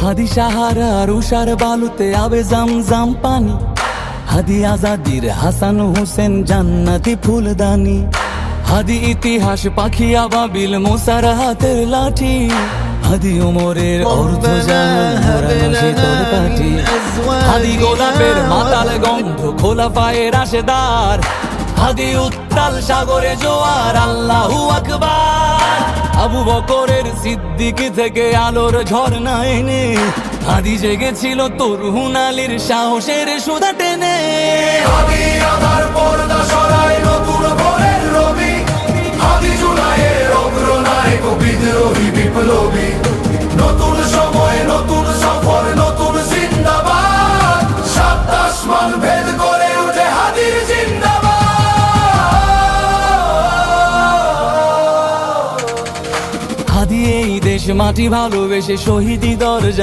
হাদি সাহারার উষার বালুতে আবে জামজাম পানি, হাদি আজাদির হাসান হোসেন জান্নাতি ফুলদানি, হাদি ইতিহাস পাখি আবাবিল মুসার হাতের লাঠি, হাদি ওমরের শীতল কাঠি, হাদি গোলাপের মাতাল গন্ধ খোলাফায়ে রাশেদার, হাদি উত্তাল সাগরে জোয়ার আল্লাহু আকবার। আবু বকরের সিদ্দিক থেকে আলোর ঝর্ণা এনে হাদি জেগেছিল তরুণ আলীর সাহসের সুধা টেনে। হাদি আধার পর্দা সরায় নতুন ভোরের রবি, হাদি জুলাইয়ের অগ্রনায়ক বিদ্রোহী বিপ্লবী, নতুন সময় নতুন সফর নতুন জিন্দাবাদ, সাত আসমান ভেদ করে উঠে হাদির জিন্দাবাদ। হাদি এই দেশ মাটি ভালোবেসে শহীদি দরজা